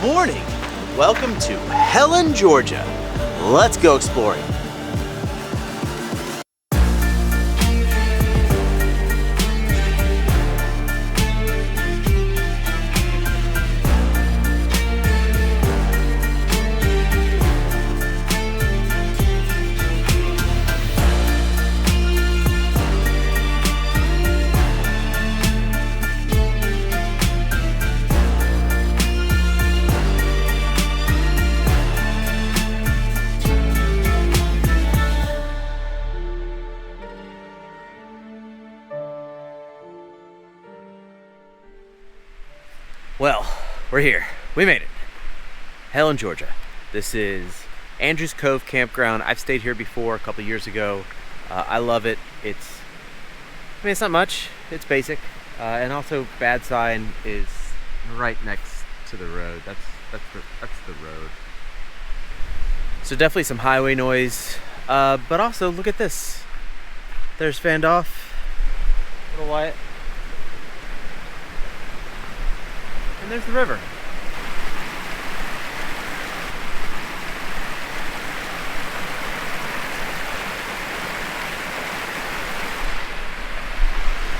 morning. Welcome to Helen, Georgia. Let's go exploring. Well, we're here. We made it. Helen, Georgia. This is Andrews Cove Campground. I've stayed here before a couple years ago. I love it. It's not much. It's basic. And also, bad sign is right next to the road. That's the road. So definitely some highway noise. But also, look at this. There's Vandalf, little Wyatt. And there's the river.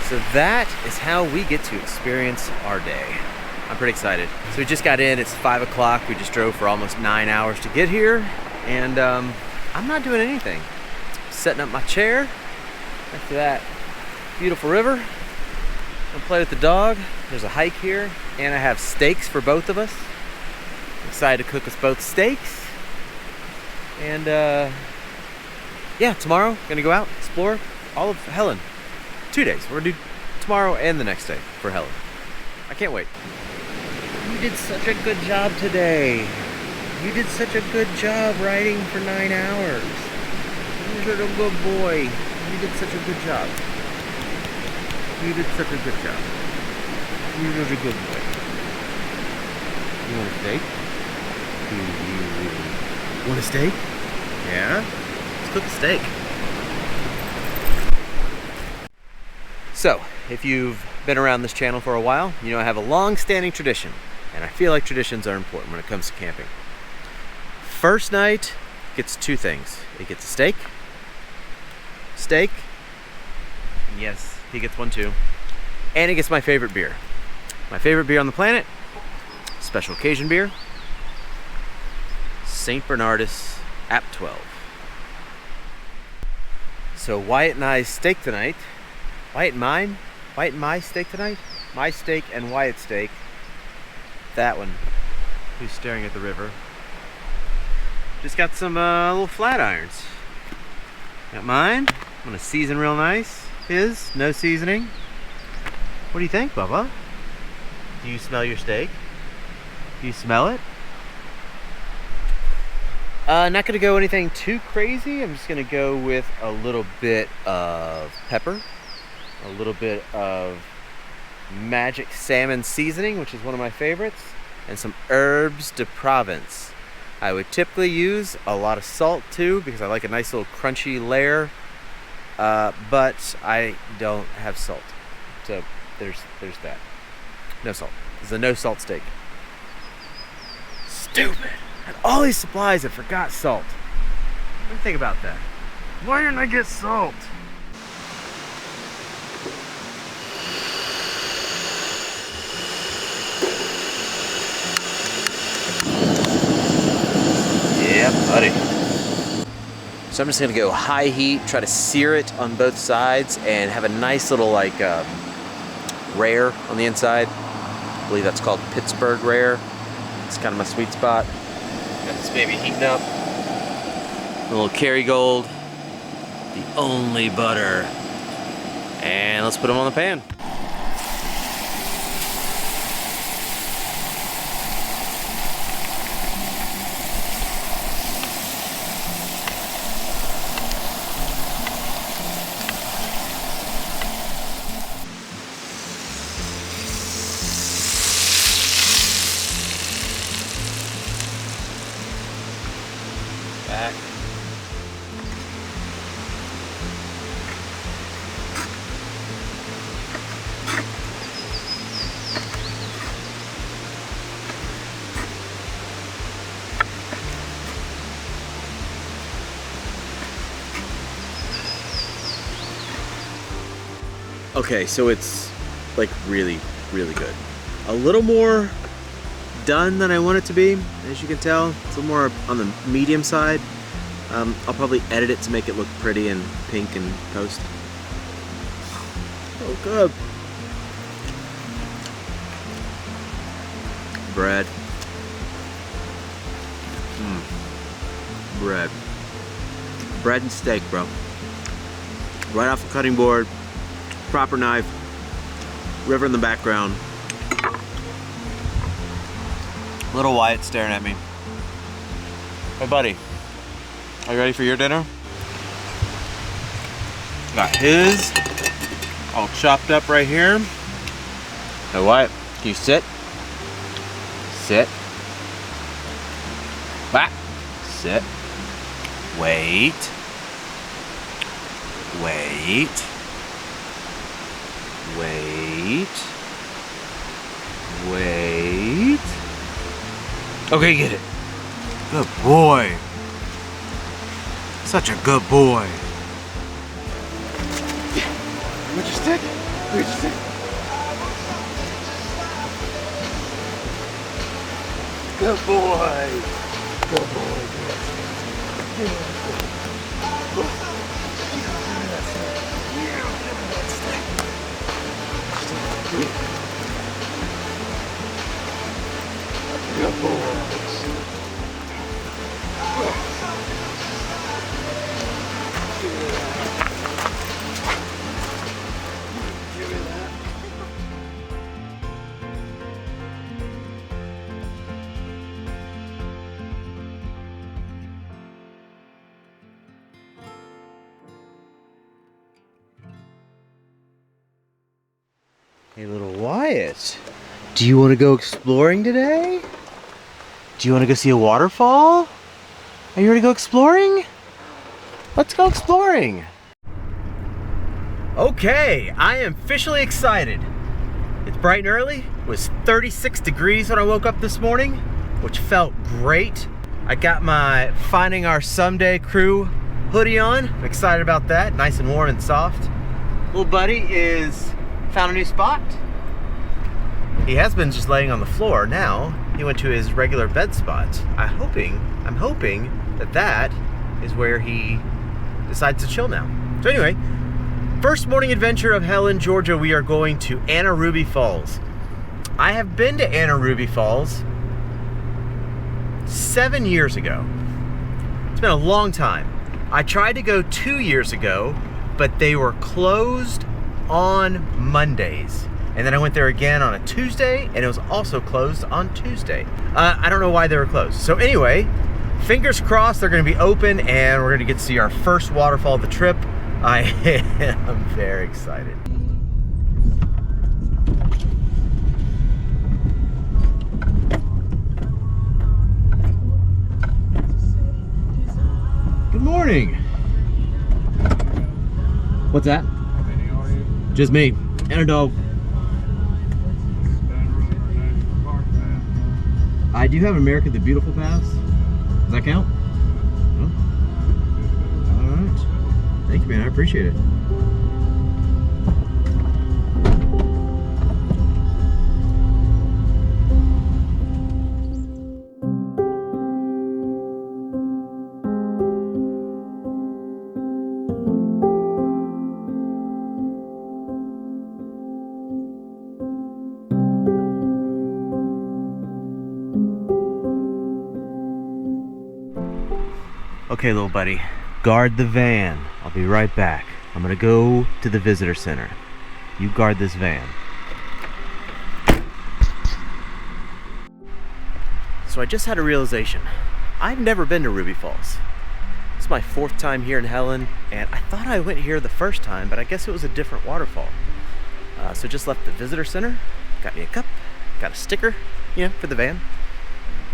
So that is how we get to experience our day. I'm pretty excited. So we just got in, it's 5 o'clock. We just drove for almost 9 hours to get here. And I'm not doing anything. Setting up my chair next to that beautiful river. I'm gonna play with the dog. There's a hike here, and I have steaks for both of us. I'm excited to cook us both steaks. And yeah, tomorrow gonna go out, explore all of Helen. 2 days. We're gonna do tomorrow and the next day for Helen. I can't wait. You did such a good job today. You did such a good job riding for 9 hours. You're a good boy. You did such a good job. You did such a good job. You did a good boy. You want a steak? You want a steak? Yeah? Let's cook a steak. So, if you've been around this channel for a while, you know I have a long-standing tradition, and I feel like traditions are important when it comes to camping. First night gets two things. It gets a steak. Yes. He gets one too. And he gets my favorite beer. My favorite beer on the planet. Special occasion beer. St. Bernardus Ap 12. So Wyatt and I's steak tonight. Wyatt and my steak tonight. My steak and Wyatt's steak. That one. Who's staring at the river. Just got some little flat irons. Got mine. I'm gonna season real nice. His, no seasoning. What do you think, Bubba? Do you smell your steak? Do you smell it? Not gonna go anything too crazy. I'm just gonna go with a little bit of pepper, a little bit of magic salmon seasoning, which is one of my favorites, and some herbes de Provence. I would typically use a lot of salt too, because I like a nice little crunchy layer. But I don't have salt, so there's that. No salt. This is a no salt steak. Stupid! Had all these supplies, I forgot salt. What do you think about that? Why didn't I get salt? Yeah, buddy. So I'm just gonna go high heat, try to sear it on both sides, and have a nice little like rare on the inside. I believe that's called Pittsburgh rare. It's kind of my sweet spot. Got this baby heating up. A little Kerrygold, the only butter. And let's put them on the pan. Back. Okay, so it's like really, really good. A little more done than I want it to be, as you can tell. It's a little more on the medium side. I'll probably edit it to make it look pretty and pink and post. Oh, good. Bread. Bread. Bread and steak, bro. Right off the cutting board. Proper knife. River in the background. Little Wyatt staring at me. Hey, buddy. Are you ready for your dinner? Got his all chopped up right here. Hey, Wyatt, can you sit? Sit. Back. Sit. Wait. Wait. Wait. Wait. Okay, get it. Good boy. Such a good boy. Where'd you stick? Where'd you stick? Good boy. Good boy. Good boy. Hey, little Wyatt, do you want to go exploring today? Do you want to go see a waterfall? Are you ready to go exploring? Let's go exploring. Okay, I am officially excited. It's bright and early. It was 36 degrees when I woke up this morning, which felt great. I got my Finding Our Someday crew hoodie on. I'm excited about that. Nice and warm and soft. Little buddy is found a new spot. He has been just laying on the floor. Now he went to his regular bed spot. I'm hoping that is where he decides to chill now. So anyway, first morning adventure of Helen, Georgia, we are going to Anna Ruby Falls. I have been to Anna Ruby Falls 7 years ago. It's been a long time. I tried to go 2 years ago, but they were closed on Mondays. And then I went there again on a Tuesday, and it was also closed on Tuesday. I don't know why they were closed. So anyway, fingers crossed they're gonna be open, and we're gonna get to see our first waterfall of the trip. I am very excited. Good morning. What's that? Just me and a dog. I do have America the Beautiful pass. Does that count? No? Alright. Thank you, man. I appreciate it. Okay, little buddy, guard the van. I'll be right back. I'm gonna go to the visitor center. You guard this van. So I just had a realization. I've never been to Ruby Falls. It's my 4th time here in Helen, and I thought I went here the first time, but I guess it was a different waterfall. So just left the visitor center, got me a cup, got a sticker, you know, for the van.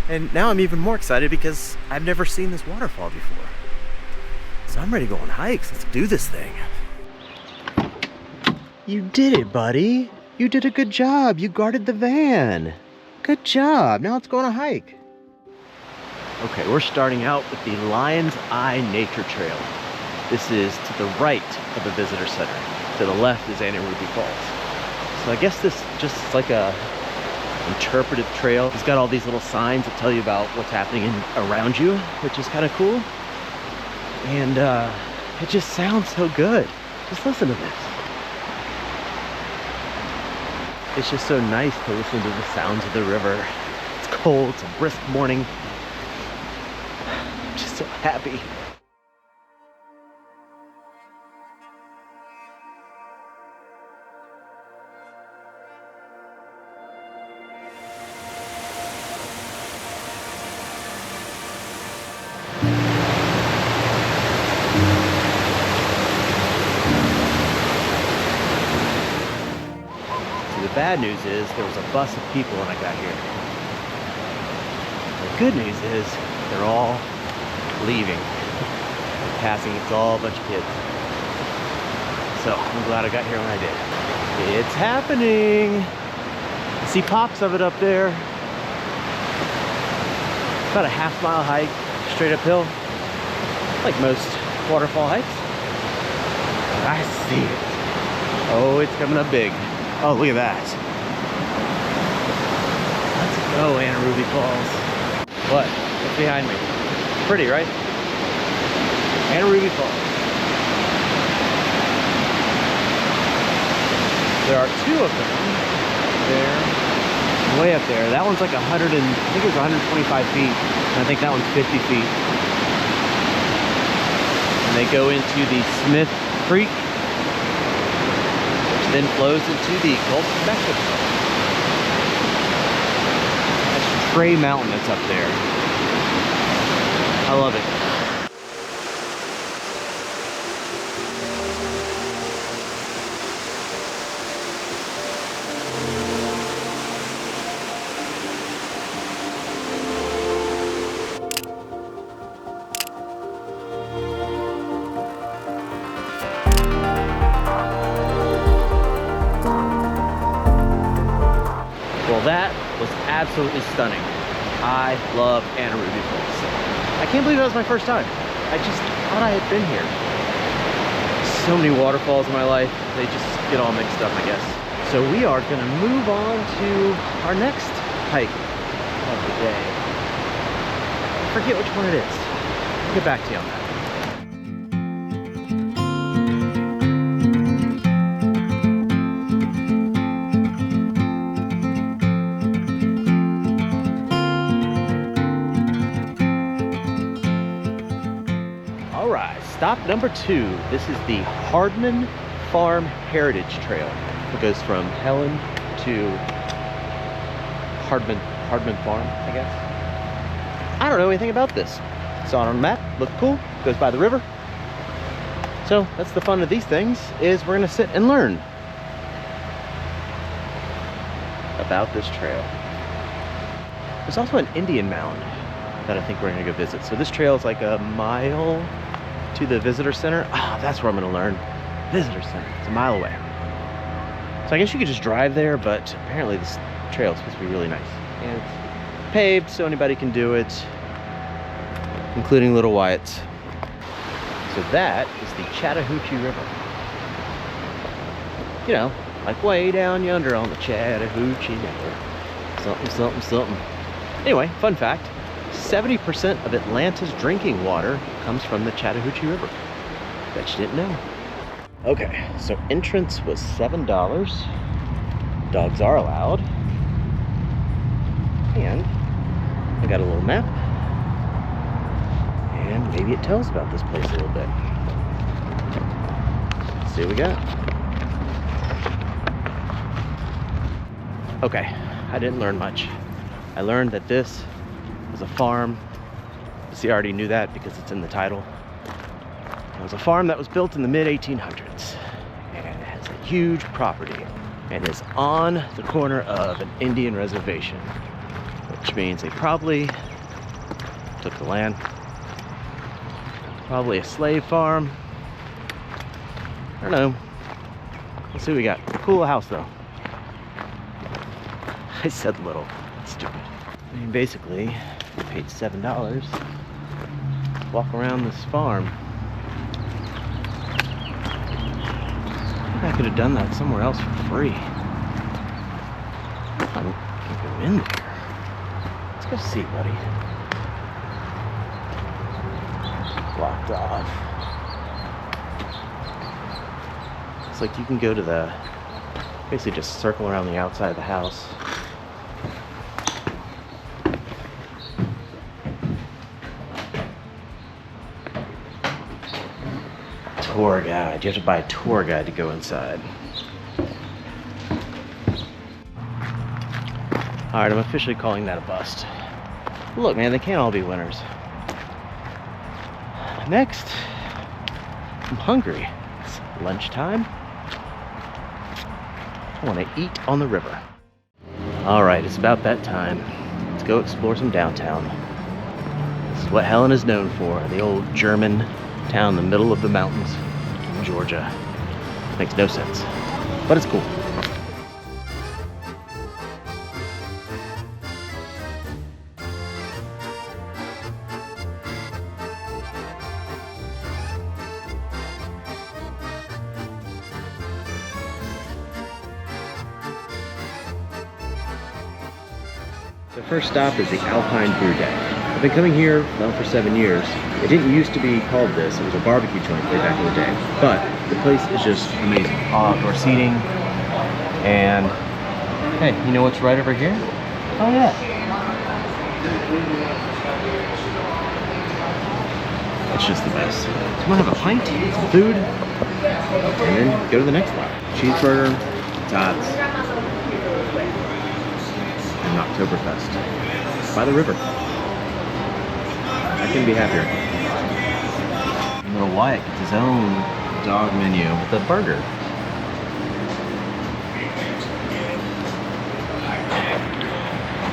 And now I'm even more excited because I've never seen this waterfall before. So I'm ready to go on hikes. Let's do this thing. You did it, buddy. You did a good job. You guarded the van. Good job. Now let's go on a hike. Okay, we're starting out with the Lion's Eye Nature Trail. This is to the right of the visitor center. To the left is Ruby Falls. So I guess this just is like a interpretive trail. It's got all these little signs that tell you about what's happening around you, which is kind of cool. And it just sounds so good. Just listen to this. It's just so nice to listen to the sounds of the river. It's cold, it's a brisk morning. I'm just so happy. The bad news is there was a bus of people when I got here. The good news is they're all leaving. They're passing, it's all a bunch of kids. So I'm glad I got here when I did. It's happening. I see pops of it up there. About a half-mile hike, straight uphill, like most waterfall hikes. I see it. Oh, it's coming up big. Oh, look at that. Let's go, Ruby Falls. What? What's behind me? Pretty, right? Ruby Falls. There are two of them. There. Way up there. That one's like 100 and, I think it was 125 feet. And I think that one's 50 feet. And they go into the Smith Creek, then flows into the Gulf of Mexico. That's Tray Mountain that's up there. I love it. Well, that was absolutely stunning. I love Ruby Falls. I can't believe that was my first time. I just thought I had been here. So many waterfalls in my life, they just get all mixed up, I guess. So we are gonna move on to our next hike of the day. I forget which one it is. I'll get back to you on that. Stop number 2. This is the Hardman Farm Heritage Trail. It goes from Helen to Hardman Farm, I guess. I don't know anything about this. Saw it on a map, looked cool, goes by the river. So that's the fun of these things, is we're gonna sit and learn about this trail. There's also an Indian mound that I think we're gonna go visit. So this trail is like a mile to the visitor center. Ah, that's where I'm gonna learn. Visitor center, it's a mile away. So I guess you could just drive there, but apparently this trail is supposed to be really nice. And it's paved, so anybody can do it, including little Wyatt's. So that is the Chattahoochee River. You know, like way down yonder on the Chattahoochee River. Something, something, something. Anyway, fun fact, 70% of Atlanta's drinking water comes from the Chattahoochee River. Bet you didn't know. Okay, so entrance was $7. Dogs are allowed. And I got a little map. And maybe it tells about this place a little bit. Let's see what we got. Okay, I didn't learn much. I learned that this was a farm. See, I already knew that because it's in the title. It was a farm that was built in the mid-1800s and it has a huge property and is on the corner of an Indian reservation, which means they probably took the land. Probably a slave farm. I don't know. Let's see what we got. Cool house though. I said little. That's stupid. I mean, basically, we paid $7 to walk around this farm. Look at that could have done that somewhere else for free. I can't go in there. Let's go see, buddy. Blocked off. It's like you can go to the, basically just circle around the outside of the house. Tour guide. You have to buy a tour guide to go inside. Alright, I'm officially calling that a bust. Look, man, they can't all be winners. Next, I'm hungry. It's lunchtime. I want to eat on the river. Alright, it's about that time. Let's go explore some downtown. This is what Helen is known for, the old German town in the middle of the mountains in Georgia. Makes no sense, but it's cool. The first stop is the Alpine Brew Deck. I've been coming here now for 7 years. It didn't used to be called this. It was a barbecue joint way back in the day. But the place is just amazing. All outdoor seating. And hey, you know what's right over here? Oh yeah. It's just the best. So I'm gonna have a pint, some food, and then go to the next spot. Cheeseburger, tots, and Oktoberfest. By the river. I couldn't be happier. Little Wyatt gets his own dog menu with a burger.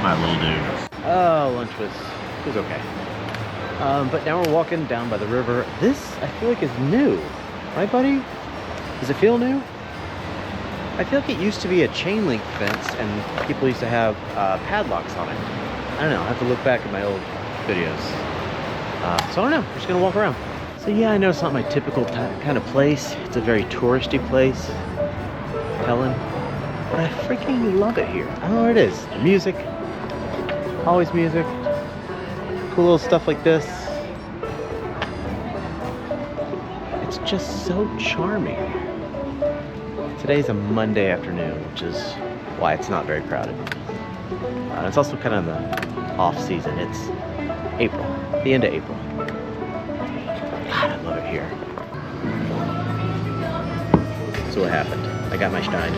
My little dude. Oh, lunch was okay. But now we're walking down by the river. This, I feel like, is new. Right, buddy? Does it feel new? I feel like it used to be a chain link fence and people used to have padlocks on it. I don't know, I have to look back at my old videos. So I don't know, we're just gonna walk around. So yeah, I know it's not my typical kind of place. It's a very touristy place, Helen. But I freaking love it here. I don't know what it is. The music, always music. Cool little stuff like this. It's just so charming. Today's a Monday afternoon, which is why it's not very crowded. It's also kind of the off season. It's April, the end of April. God, I love it here. So what happened? I got my Stein.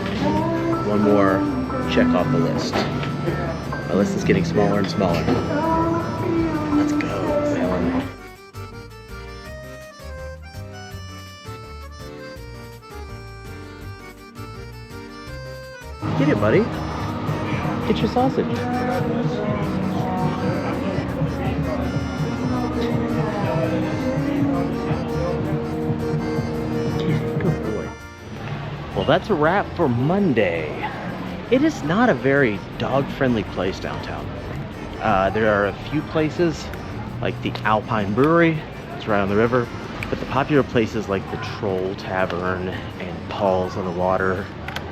One more check off the list. My list is getting smaller and smaller. Let's go, Helen. Get it, buddy. Get your sausage. Good boy. Well, that's a wrap for Monday. It is not a very dog-friendly place downtown. There are a few places, like the Alpine Brewery. It's right on the river. But the popular places like the Troll Tavern and Paul's on the Water,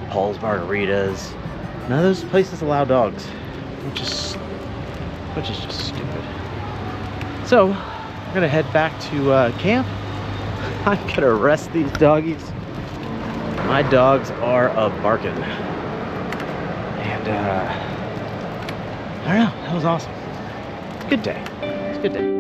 Paul's Margaritas, none of those places allow dogs, which is just stupid. So, I'm gonna head back to camp. I'm gonna rest these doggies. My dogs are barking. And I don't know, that was awesome. It's a good day. It's a good day.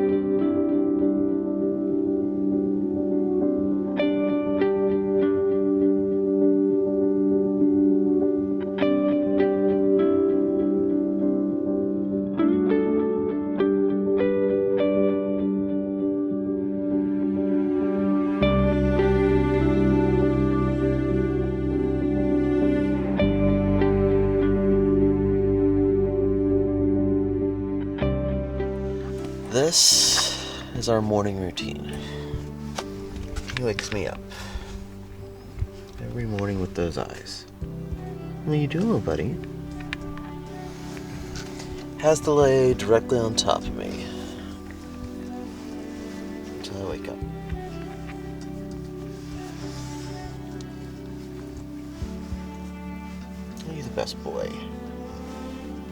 This is our morning routine. He wakes me up every morning with those eyes. What are you doing, buddy? Has to lay directly on top of me until I wake up. the best boy?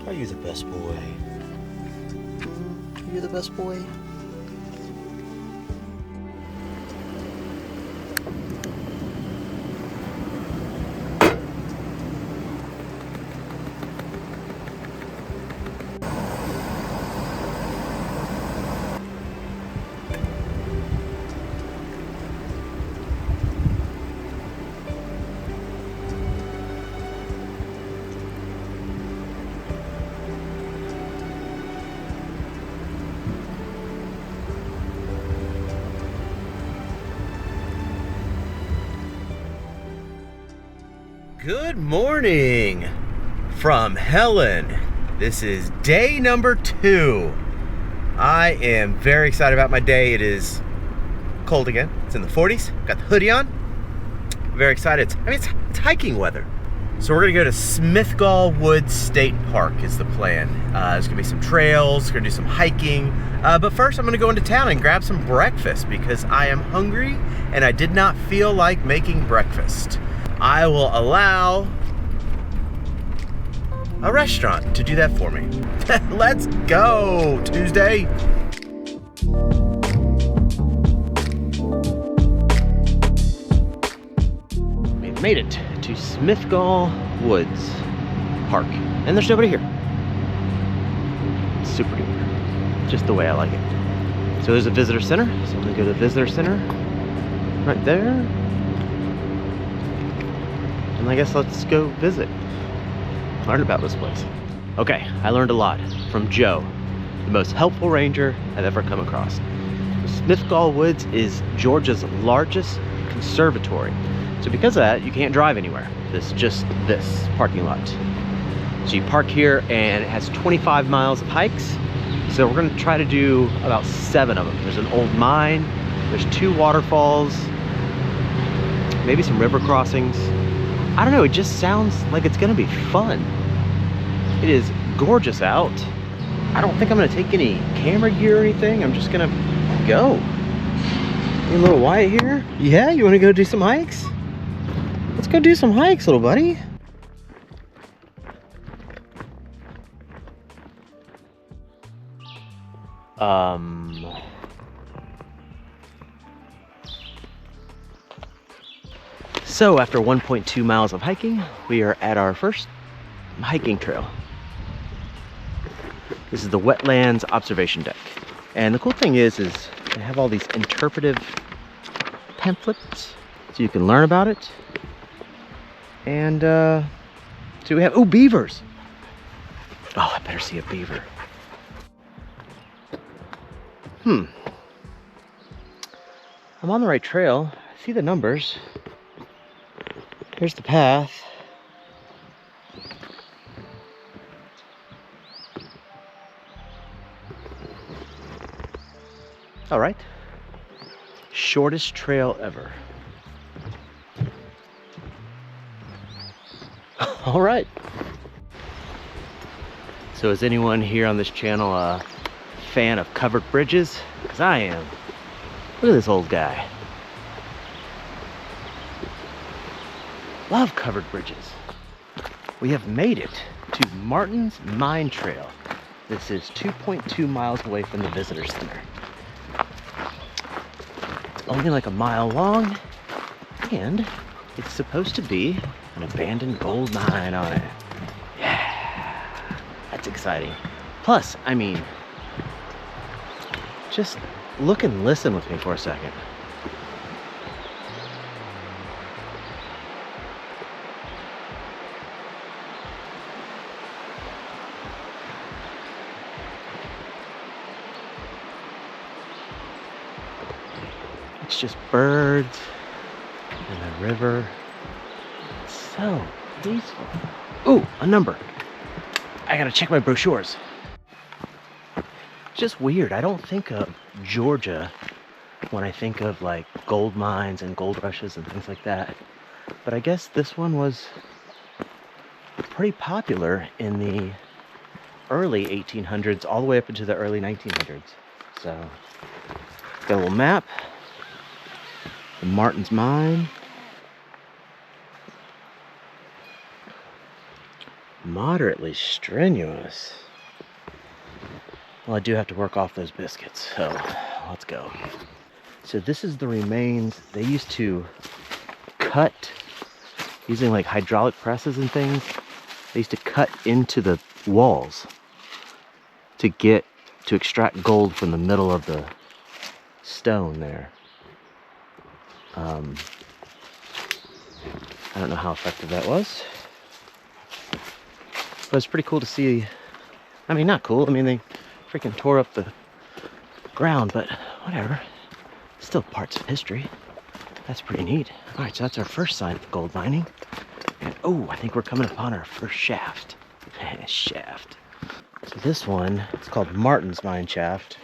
Are you the best boy? Are you the best boy? Good morning from Helen. This is day number 2. I am very excited about my day. It is cold again. It's in the 40s. Got the hoodie on. Very excited. It's hiking weather. So we're gonna go to Smithgall Woods State Park is the plan. There's gonna be some trails, gonna do some hiking. But first I'm gonna go into town and grab some breakfast because I am hungry and I did not feel like making breakfast. I will allow a restaurant to do that for me. Let's go, Tuesday. We've made it to Smithgall Woods Park, and there's nobody here. Super duper, just the way I like it. So there's a visitor center, so I'm gonna go to the visitor center right there. And I guess let's go visit, learn about this place. Okay, I learned a lot from Joe, the most helpful ranger I've ever come across. Smithgall Woods is Georgia's largest conservatory. So because of that, you can't drive anywhere. This just this parking lot. So you park here and it has 25 miles of hikes. So we're gonna try to do about 7 of them. There's an old mine, there's 2 waterfalls, maybe some river crossings. I don't know, it just sounds like it's gonna be fun. It is gorgeous out. I don't think I'm gonna take any camera gear or anything. I'm just gonna go. Hey, little Wyatt here. Yeah, you wanna go do some hikes? Let's go do some hikes, little buddy. So after 1.2 miles of hiking, we are at our first hiking trail. This is the Wetlands Observation Deck. And the cool thing is they have all these interpretive pamphlets so you can learn about it. And so we have, oh, beavers. Oh, I better see a beaver. I'm on the right trail. I see the numbers. Here's the path. All right. Shortest trail ever. All right. So is anyone here on this channel a fan of covered bridges? Because I am. Look at this old guy. Love covered bridges. We have made it to Martin's Mine Trail. This is 2.2 miles away from the visitor center. It's only like a mile long, and it's supposed to be an abandoned gold mine on it. Yeah, that's exciting. Plus, I mean, just look and listen with me for a second. It's just birds and a river. It's so peaceful. Ooh, a number. I gotta check my brochures. It's just weird. I don't think of Georgia when I think of like gold mines and gold rushes and things like that. But I guess this one was pretty popular in the early 1800s all the way up into the early 1900s. So, got a little map. The Martin's Mine. Moderately strenuous. Well, I do have to work off those biscuits, so let's go. So this is the remains. They used to cut, using like hydraulic presses and things, they used to cut into the walls to extract gold from the middle of the stone there. I don't know how effective that was, but it's pretty cool to see. I mean, not cool, I mean, they freaking tore up the ground, but whatever. Still parts of history. That's pretty neat. All right, so that's our first sign of gold mining. And oh, I think we're coming upon our first shaft. Shaft. So this one, it's called Martin's Mine Shaft.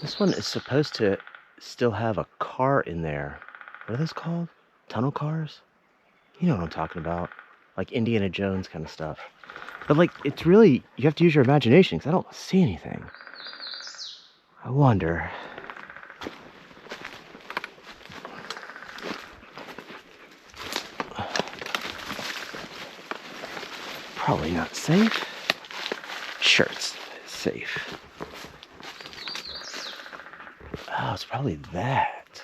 This one is supposed to still have a car in there. What are those called? Tunnel cars? You know what I'm talking about. Like Indiana Jones kind of stuff. But like, it's really, you have to use your imagination because I don't see anything. I wonder. Probably not safe. Sure, it's safe. Oh, it's probably that.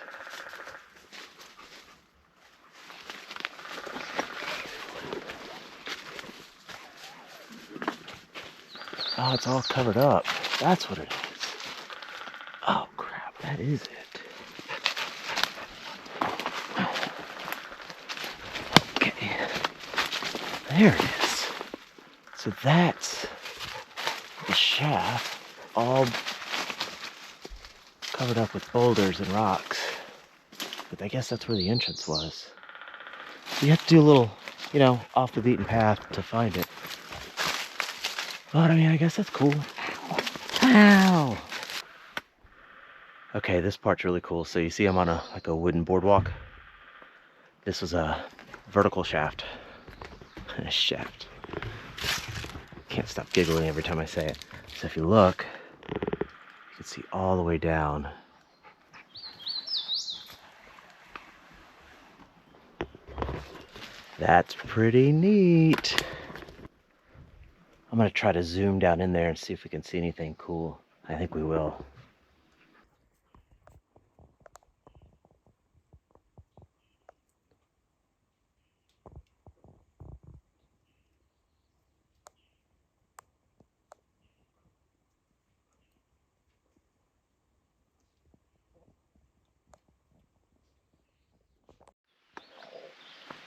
Oh, it's all covered up. That's what it is. Oh, crap, that is it. Okay. There it is. So that's the shaft, all covered up with boulders and rocks. But I guess that's where the entrance was. You have to do a little, you know, off the beaten path to find it. But I mean, I guess that's cool. Ow! Okay, this part's really cool. So you see I'm on like a wooden boardwalk. This was a vertical shaft. A shaft. Can't stop giggling every time I say it. So if you look, you can see all the way down. That's pretty neat. I'm gonna try to zoom down in there and see if we can see anything cool. I think we will.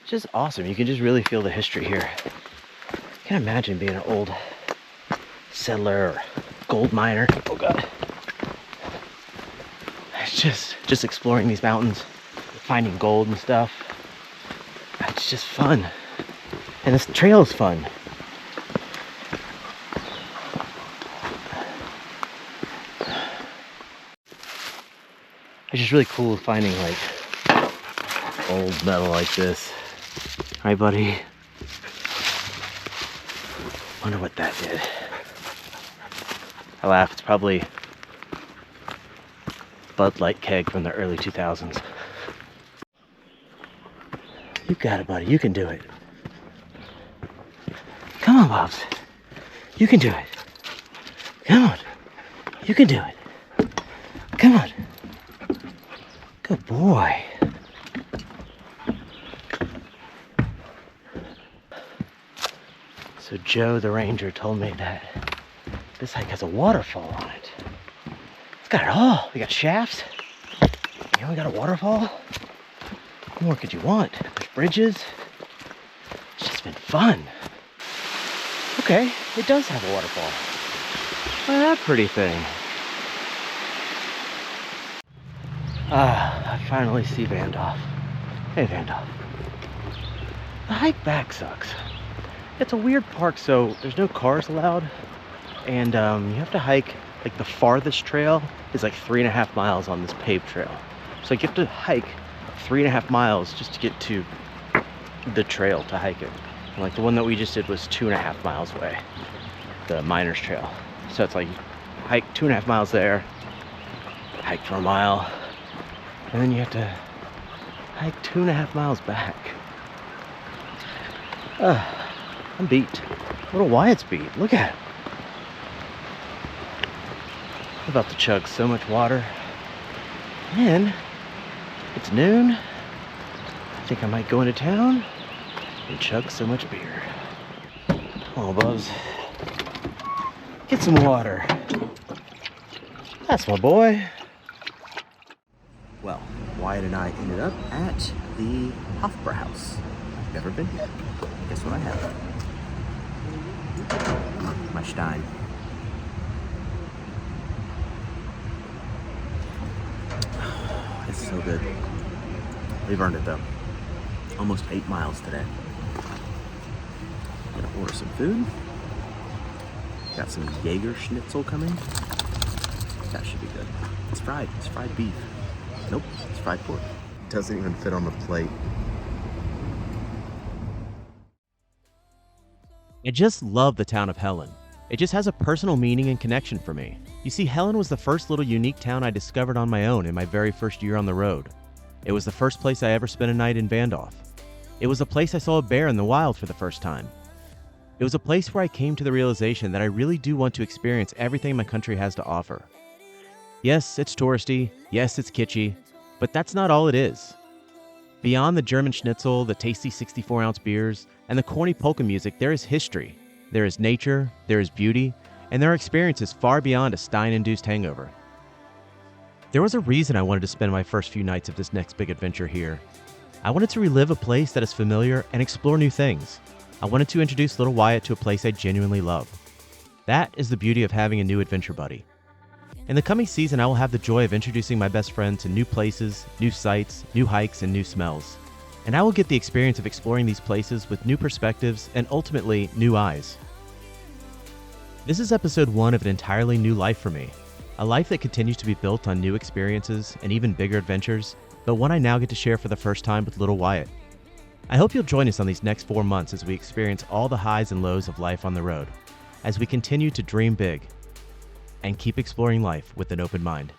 It's just awesome. You can just really feel the history here. I can't imagine being an old settler or gold miner. Oh God. It's just exploring these mountains, finding gold and stuff. It's just fun. And this trail is fun. It's just really cool finding like old metal like this. Right, buddy? Wonder what that did. I laugh, it's probably Bud Light keg from the early 2000s. You got it, buddy. You can do it. Come on, Bobs. You can do it. Come on. You can do it. Come on. Good boy. So Joe the ranger told me that this hike has a waterfall on it. It's got it all. We got shafts. You know, we got a waterfall. What more could you want? There's bridges. It's just been fun. Okay, it does have a waterfall. Look at that pretty thing. Ah, I finally see Vandalf. Hey, Vandalf. The hike back sucks. It's a weird park, so there's no cars allowed, and you have to hike, like the farthest trail is like 3.5 miles on this paved trail. So like, you have to hike 3.5 miles just to get to the trail to hike it. And like the one that we just did was 2.5 miles away, the Miners Trail. So it's like hike 2.5 miles there, hike for a mile, and then you have to hike 2.5 miles back. I'm beat. Little Wyatt's beat. Look at him. I'm about to chug so much water. And it's noon. I think I might go into town and chug so much beer. Oh, Bubs. Get some water. That's my boy. Well, Wyatt and I ended up at the Hofbrauhaus. Never been here. Guess what I have? My Stein. It's so good. We've earned it though. Almost 8 miles today. Gonna order some food. Got some Jaeger schnitzel coming. That should be good. It's fried. It's fried beef. Nope, it's fried pork. Doesn't even fit on the plate. I just love the town of Helen. It just has a personal meaning and connection for me. You see, Helen was the first little unique town I discovered on my own in my very first year on the road. It was the first place I ever spent a night in Vandalf. It was a place I saw a bear in the wild for the first time. It was a place where I came to the realization that I really do want to experience everything my country has to offer. Yes, it's touristy, yes, it's kitschy, but that's not all it is. Beyond the German schnitzel, the tasty 64-ounce beers, and the corny polka music, there is history. There is nature, there is beauty, and there are experiences far beyond a Stein-induced hangover. There was a reason I wanted to spend my first few nights of this next big adventure here. I wanted to relive a place that is familiar and explore new things. I wanted to introduce little Wyatt to a place I genuinely love. That is the beauty of having a new adventure buddy. In the coming season, I will have the joy of introducing my best friend to new places, new sights, new hikes, and new smells. And I will get the experience of exploring these places with new perspectives and ultimately new eyes. This is episode 1 of an entirely new life for me. A life that continues to be built on new experiences and even bigger adventures, but one I now get to share for the first time with little Wyatt. I hope you'll join us on these next 4 months as we experience all the highs and lows of life on the road, as we continue to dream big and keep exploring life with an open mind.